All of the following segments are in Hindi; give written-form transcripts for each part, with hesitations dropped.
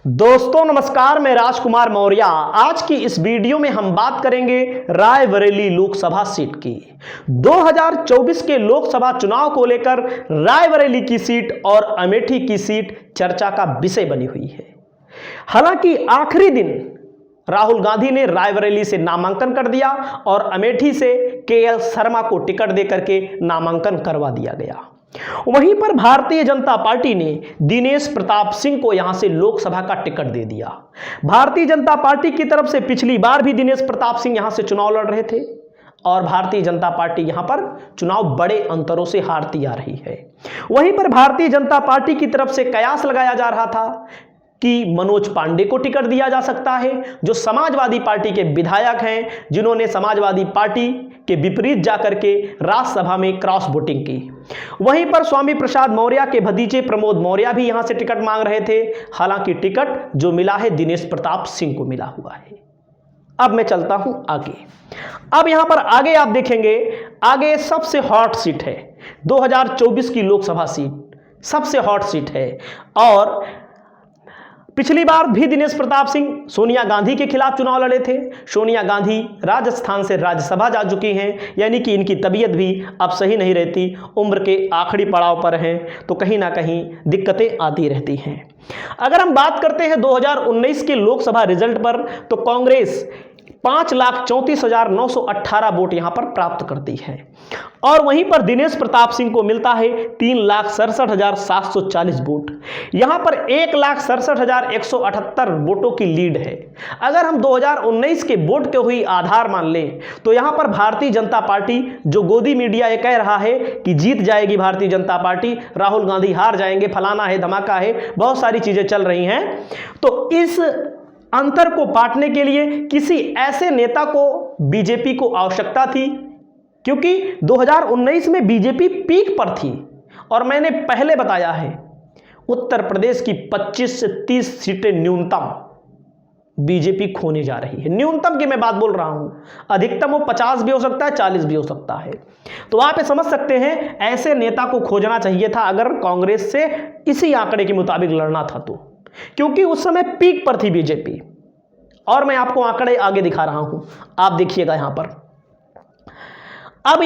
दोस्तों नमस्कार, मैं राजकुमार मौर्य। आज की इस वीडियो में हम बात करेंगे रायबरेली लोकसभा सीट की। 2024 के लोकसभा चुनाव को लेकर रायबरेली की सीट और अमेठी की सीट चर्चा का विषय बनी हुई है। हालांकि आखिरी दिन राहुल गांधी ने रायबरेली से नामांकन कर दिया और अमेठी से केएल शर्मा को टिकट देकर के नामांकन करवा दिया गया। वहीं पर भारतीय जनता पार्टी ने दिनेश प्रताप सिंह को यहां से लोकसभा का टिकट दे दिया। भारतीय जनता पार्टी की तरफ से पिछली बार भी दिनेश प्रताप सिंह यहां से चुनाव लड़ रहे थे और भारतीय जनता पार्टी यहां पर चुनाव बड़े अंतरों से हारती आ रही है। वहीं पर भारतीय जनता पार्टी की तरफ से कयास लगाया जा रहा था कि मनोज पांडे को टिकट दिया जा सकता है, जो समाजवादी पार्टी के विधायक हैं, जिन्होंने समाजवादी पार्टी के विपरीत जाकर के राज्यसभा में क्रॉस वोटिंग की। वहीं पर स्वामी प्रसाद मौर्य के भतीजे प्रमोद मौर्य भी यहां से टिकट मांग रहे थे। हालांकि टिकट जो मिला है दिनेश प्रताप सिंह को मिला हुआ है। अब मैं चलता हूं आगे। अब यहां पर आगे आप देखेंगे, आगे सबसे हॉट सीट है 2024 की लोकसभा सीट, सबसे हॉट सीट है। और पिछली बार भी दिनेश प्रताप सिंह सोनिया गांधी के खिलाफ चुनाव लड़े थे। सोनिया गांधी राजस्थान से राज्यसभा जा चुकी हैं, यानी कि इनकी तबीयत भी अब सही नहीं रहती, उम्र के आखिरी पड़ाव पर हैं, तो कहीं ना कहीं दिक्कतें आती रहती हैं। अगर हम बात करते हैं 2019 के लोकसभा रिजल्ट पर, तो कांग्रेस 5,34,918 वोट यहां पर प्राप्त करती है और वहीं पर दिनेश प्रताप सिंह को मिलता है 3,67,740 वोट। यहां पर 1,67,178 वोटों की लीड है। अगर हम 2019 के वोट के हुई आधार मान लें तो यहां पर भारतीय जनता पार्टी, जो गोदी मीडिया ये कह रहा है कि जीत जाएगी भारतीय जनता पार्टी, राहुल गांधी हार जाएंगे, फलाना है, धमाका है, बहुत सारी चीजें चल रही हैं, तो इस अंतर को पाटने के लिए किसी ऐसे नेता को बीजेपी को आवश्यकता थी, क्योंकि 2019 में बीजेपी पीक पर थी और मैंने पहले बताया है उत्तर प्रदेश की 25 से 30 सीटें न्यूनतम बीजेपी खोने जा रही है। न्यूनतम की मैं बात बोल रहा हूं, अधिकतम वो 50 भी हो सकता है, 40 भी हो सकता है। तो आप ये समझ सकते हैं, ऐसे नेता को खोजना चाहिए था अगर कांग्रेस से इसी आंकड़े के मुताबिक लड़ना था तो, क्योंकि उस समय पीक पर थी बीजेपी। और मैं आपको आंकड़े आगे दिखा रहा हूं, आप देखिएगा यहां पर। अब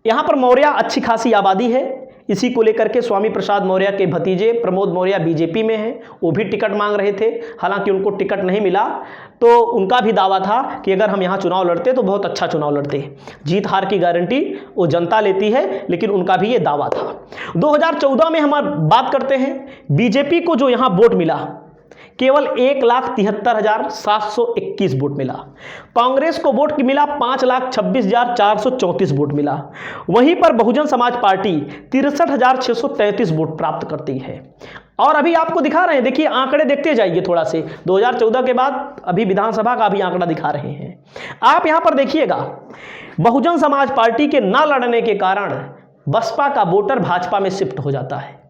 यहां पर मौर्य अच्छी खासी आबादी है, इसी को लेकर के स्वामी प्रसाद मौर्य के भतीजे प्रमोद मौर्य बीजेपी में हैं, वो भी टिकट मांग रहे थे। हालांकि उनको टिकट नहीं मिला, तो उनका भी दावा था कि अगर हम यहां चुनाव लड़ते तो बहुत अच्छा चुनाव लड़ते। जीत हार की गारंटी वो जनता लेती है, लेकिन उनका भी ये दावा था। 2014 में हम बात करते हैं, बीजेपी को जो यहां वोट मिला केवल 1,73,721 वोट मिला। कांग्रेस को वोट मिला 5,26,434 वोट मिला। वहीं पर बहुजन समाज पार्टी 63,633 वोट प्राप्त करती है। और अभी आपको दिखा रहे हैं, देखिए आंकड़े देखते जाइए थोड़ा से, 2014 के बाद अभी विधानसभा का भी आंकड़ा दिखा रहे हैं। आप यहां पर देखिएगा, बहुजन समाज पार्टी के ना लड़ने के कारण बसपा का वोटर भाजपा में शिफ्ट हो जाता है।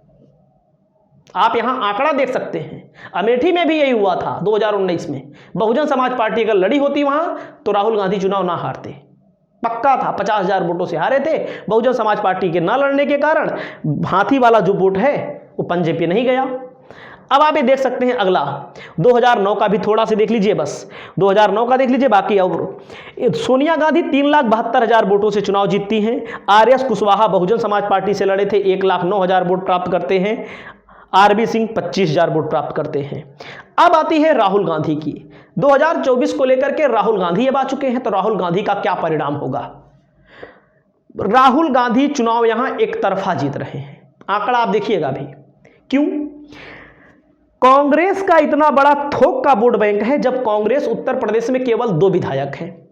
आप यहां आंकड़ा देख सकते हैं, अमेठी में भी यही हुआ था 2019 में। बहुजन समाज पार्टी अगर लड़ी होती वहां तो राहुल गांधी चुनाव ना हारते, पक्का था। 50,000 वोटों से हारे थे। बहुजन समाज पार्टी के ना लड़ने के कारण हाथी वाला जो वोट है वो पंजे पे नहीं गया। अब आप ये देख सकते हैं अगला 2009 का भी थोड़ा सा देख लीजिए, बस 2009 का देख लीजिए। बाकी और सोनिया गांधी 3,72,000 वोटों से चुनाव जीतती हैं। आरएस कुशवाहा बहुजन समाज पार्टी से लड़े थे, 1,09,000 वोट प्राप्त करते हैं। आरबी सिंह 25,000 वोट प्राप्त करते हैं। अब आती है राहुल गांधी की। 2024 को लेकर के राहुल गांधी अब आ चुके हैं, तो राहुल गांधी का क्या परिणाम होगा? राहुल गांधी चुनाव यहां एक तरफा जीत रहे हैं। आंकड़ा आप देखिएगा भी, क्यों? कांग्रेस का इतना बड़ा थोक का वोट बैंक है, जब कांग्रेस उत्तर प्रदेश में केवल 2 विधायक हैं।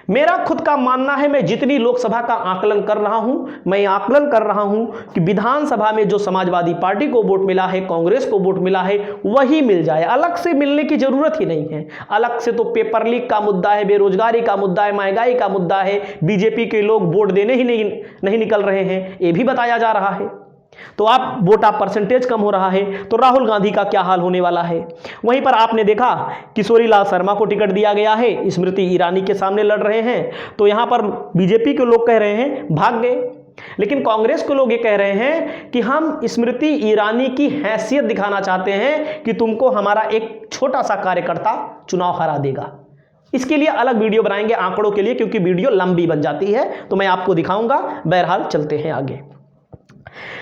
मेरा खुद का मानना है, मैं जितनी लोकसभा का आकलन कर रहा हूं, मैं आकलन कर रहा हूं कि विधानसभा में जो समाजवादी पार्टी को वोट मिला है, कांग्रेस को वोट मिला है, वही मिल जाए। अलग से मिलने की जरूरत ही नहीं है। अलग से तो पेपर लीक का मुद्दा है, बेरोजगारी का मुद्दा है, महंगाई का मुद्दा है, बीजेपी के लोग वोट देने ही नहीं निकल रहे हैं, ये भी बताया जा रहा है। तो आप वोट आप परसेंटेज कम हो रहा है, तो राहुल गांधी का क्या हाल होने वाला है? वहीं पर आपने देखा किशोरी लाल शर्मा को टिकट दिया गया है, स्मृति ईरानी के सामने लड़ रहे हैं, तो यहां पर बीजेपी के लोग कह रहे हैं भाग गए। लेकिन कांग्रेस को लोग ये कह रहे हैं कि हम स्मृति ईरानी की हैसियत दिखाना चाहते हैं कि तुमको हमारा एक छोटा सा कार्यकर्ता चुनाव हरा देगा। इसके लिए अलग वीडियो बनाएंगे आंकड़ों के लिए, क्योंकि वीडियो लंबी बन जाती है, तो मैं आपको दिखाऊंगा। बहरहाल चलते हैं आगे।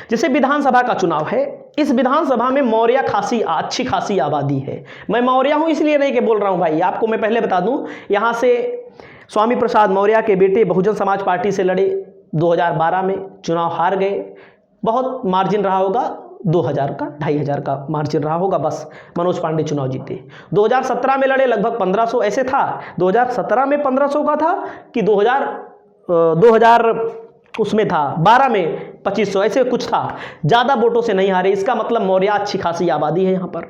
जैसे विधानसभा का चुनाव है, इस विधानसभा में मौर्य अच्छी खासी आबादी है। मैं मौर्य हूं इसलिए नहीं कि बोल रहा हूं भाई, आपको मैं पहले बता दूं, यहां से स्वामी प्रसाद मौर्य के बेटे बहुजन समाज पार्टी से लड़े, 2012 में चुनाव हार गए। बहुत मार्जिन रहा होगा, 2000 का 2500 का मार्जिन रहा होगा, बस मनोज पांडे चुनाव जीते। 2017 में लड़े, लगभग 1500 ऐसे था। 2017 में 1500 का था कि 2000 उसमें था, 12 में 2500 ऐसे कुछ था, ज़्यादा वोटों से नहीं हारे। इसका मतलब मौर्य अच्छी खासी आबादी है यहाँ पर।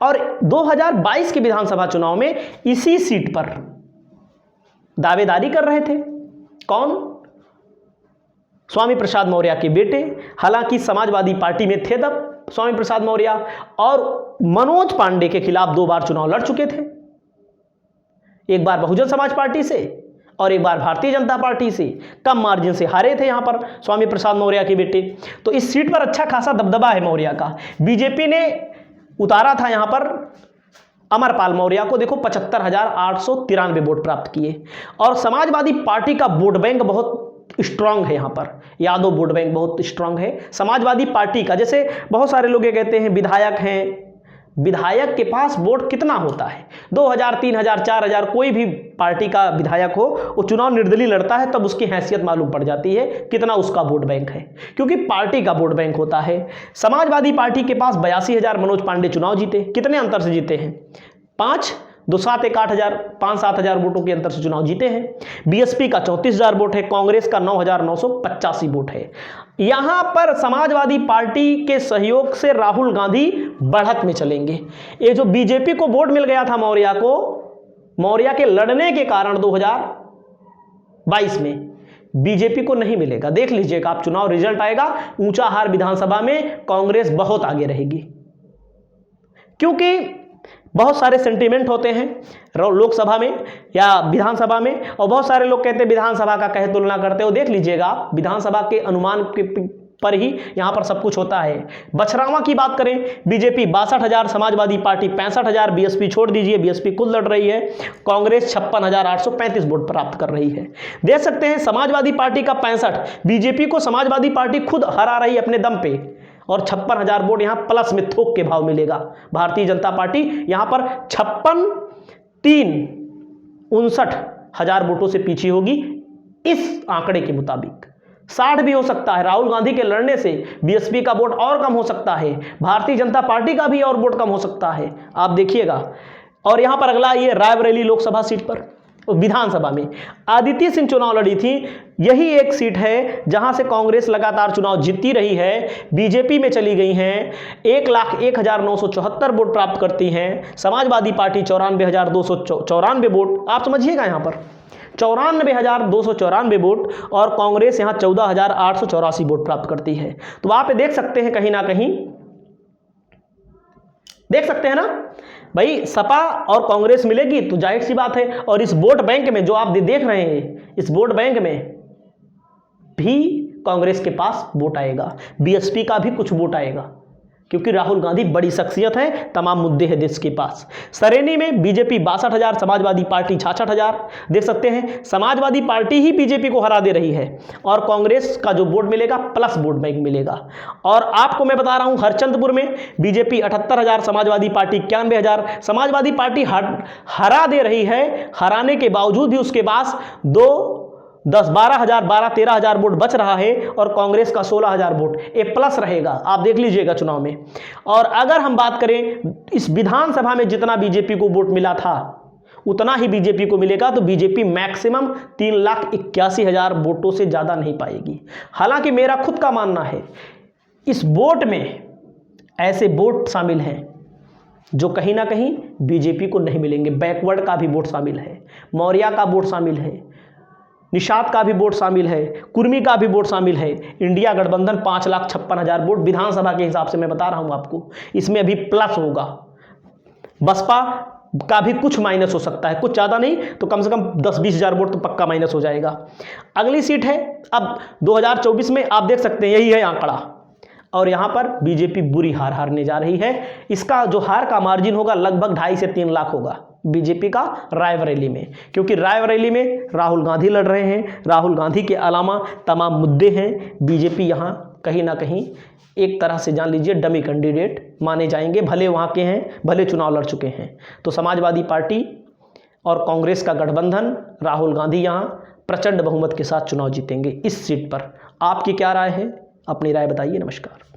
और 2022 के विधानसभा चुनाव में इसी सीट पर दावेदारी कर रहे थे कौन? स्वामी प्रसाद मौर्य के बेटे। हालांकि समाजवादी पार्टी में थे तब स्वामी प्रसाद मौर्य, और मनोज पांडे के खिलाफ 2 बार चुनाव लड़ चुके थे, एक बार बहुजन समाज पार्टी से और एक बार भारतीय जनता पार्टी से। कम मार्जिन से हारे थे यहां पर स्वामी प्रसाद मौर्य के बेटे। तो इस सीट पर अच्छा खासा दबदबा है मौर्य का। बीजेपी ने उतारा था यहां पर अमरपाल मौर्य को, देखो 75,893 वोट प्राप्त किए। और समाजवादी पार्टी का वोट बैंक बहुत स्ट्रांग है, यहां पर यादव वोट बैंक बहुत स्ट्रांग है समाजवादी पार्टी का। जैसे बहुत सारे लोग ये कहते हैं विधायक हैं, विधायक के पास वोट कितना होता है, 2000, 3000, 4000, कोई भी पार्टी का विधायक हो, वो चुनाव निर्दलीय लड़ता है तब उसकी हैसियत मालूम पड़ जाती है कितना उसका वोट बैंक है, क्योंकि पार्टी का वोट बैंक होता है। समाजवादी पार्टी के पास 82,000 मनोज पांडे चुनाव जीते। कितने अंतर से जीते हैं? 5, 2, 7, 1, 8,000, 5-7,000 वोटों के अंतर से चुनाव जीते हैं। बीएसपी का 34,000 वोट है, कांग्रेस का 9,985 वोट है। यहां पर समाजवादी पार्टी के सहयोग से राहुल गांधी बढ़त में चलेंगे। ये जो बीजेपी को वोट मिल गया था मौर्य को, मौर्य के लड़ने के कारण 2022 में बीजेपी को नहीं मिलेगा। देख लीजिएगा आप, चुनाव रिजल्ट आएगा, ऊंचा हार विधानसभा में, कांग्रेस बहुत आगे रहेगी। क्योंकि बहुत सारे सेंटीमेंट होते हैं लोकसभा में या विधानसभा में, और बहुत सारे लोग कहते हैं विधानसभा का कहे तुलना करते हो। देख लीजिएगा आप, विधानसभा के अनुमान पर ही यहां पर सब कुछ होता है। बछरावा की बात करें, बीजेपी 62,000, समाजवादी पार्टी 65,000, बीएसपी छोड़ दीजिए, बीएसपी खुद लड़ रही है, कांग्रेस 56,835 वोट प्राप्त कर रही है। देख सकते हैं समाजवादी पार्टी का 65, बीजेपी को समाजवादी पार्टी खुद हरा रही अपने दम पे, और 56,000 वोट यहां प्लस में थोक के भाव मिलेगा। भारतीय जनता पार्टी यहां पर 59,59,000 वोटों से पीछे होगी इस आंकड़े के मुताबिक। 60 भी हो सकता है, राहुल गांधी के लड़ने से बीएसपी का वोट और कम हो सकता है, भारतीय जनता पार्टी का भी और वोट कम हो सकता है, आप देखिएगा। और यहां पर अगला ये रायबरेली लोकसभा सीट पर विधानसभा में आदित्य सिंह चुनाव लड़ी थी। यही एक सीट है जहां से कांग्रेस लगातार चुनाव जीतती रही है, बीजेपी में चली गई हैं, 1,01,974 वोट प्राप्त करती हैं। समाजवादी पार्टी 94,294 वोट, आप समझिएगा यहां पर 94,294 वोट, और कांग्रेस यहां 14,884 वोट प्राप्त करती है। तो आप देख सकते हैं, कहीं ना कहीं देख सकते हैं ना भाई, सपा और कांग्रेस मिलेगी तो जाहिर सी बात है। और इस वोट बैंक में जो आप देख रहे हैं, इस वोट बैंक में भी कांग्रेस के पास वोट आएगा, बीएसपी का भी कुछ वोट आएगा, क्योंकि राहुल गांधी बड़ी शख्सियत है, तमाम मुद्दे हैं देश के पास। सरेनी में बीजेपी 62,000, समाजवादी पार्टी 66,000। देख सकते हैं समाजवादी पार्टी ही बीजेपी को हरा दे रही है, और कांग्रेस का जो वोट मिलेगा प्लस वोट बैंक मिलेगा। और आपको मैं बता रहा हूं, हरचंदपुर में BJP 78,000, Samajwadi party 91,000। Samajwadi party हरा दे रही है, हराने के बावजूद भी उसके पास 12,000 वोट बच रहा है, और कांग्रेस का 16,000 वोट ए प्लस रहेगा, आप देख लीजिएगा चुनाव में। और अगर हम बात करें इस विधानसभा में जितना बीजेपी को वोट मिला था उतना ही बीजेपी को मिलेगा, तो बीजेपी मैक्सिमम 3,81,000 वोटों से ज्यादा नहीं पाएगी। हालांकि मेरा खुद का मानना है इस वोट में ऐसे वोट शामिल हैं जो कहीं ना कहीं बीजेपी को नहीं मिलेंगे। बैकवर्ड का भी वोट शामिल है, मौर्य का वोट शामिल है, निषाद का भी वोट शामिल है, कुर्मी का भी वोट शामिल है। इंडिया गठबंधन 5,56,000 वोट विधानसभा के हिसाब से मैं बता रहा हूं आपको, इसमें अभी प्लस होगा। बसपा का भी कुछ माइनस हो सकता है, कुछ ज़्यादा नहीं तो कम से कम 10-20 हज़ार वोट तो पक्का माइनस हो जाएगा। अगली सीट है, अब 2024 में आप देख सकते हैं यही है आंकड़ा, और यहाँ पर बीजेपी बुरी हार हारने जा रही है। इसका जो हार का मार्जिन होगा लगभग 2.5 से 3 लाख होगा बीजेपी का रायबरेली में, क्योंकि रायबरेली में राहुल गांधी लड़ रहे हैं। राहुल गांधी के अलावा तमाम मुद्दे हैं। बीजेपी यहाँ कहीं ना कहीं एक तरह से जान लीजिए डमी कैंडिडेट माने जाएंगे, भले वहाँ के हैं, भले चुनाव लड़ चुके हैं। तो समाजवादी पार्टी और कांग्रेस का गठबंधन, राहुल गांधी यहाँ प्रचंड बहुमत के साथ चुनाव जीतेंगे इस सीट पर। आपकी क्या राय है? अपनी राय बताइए। नमस्कार।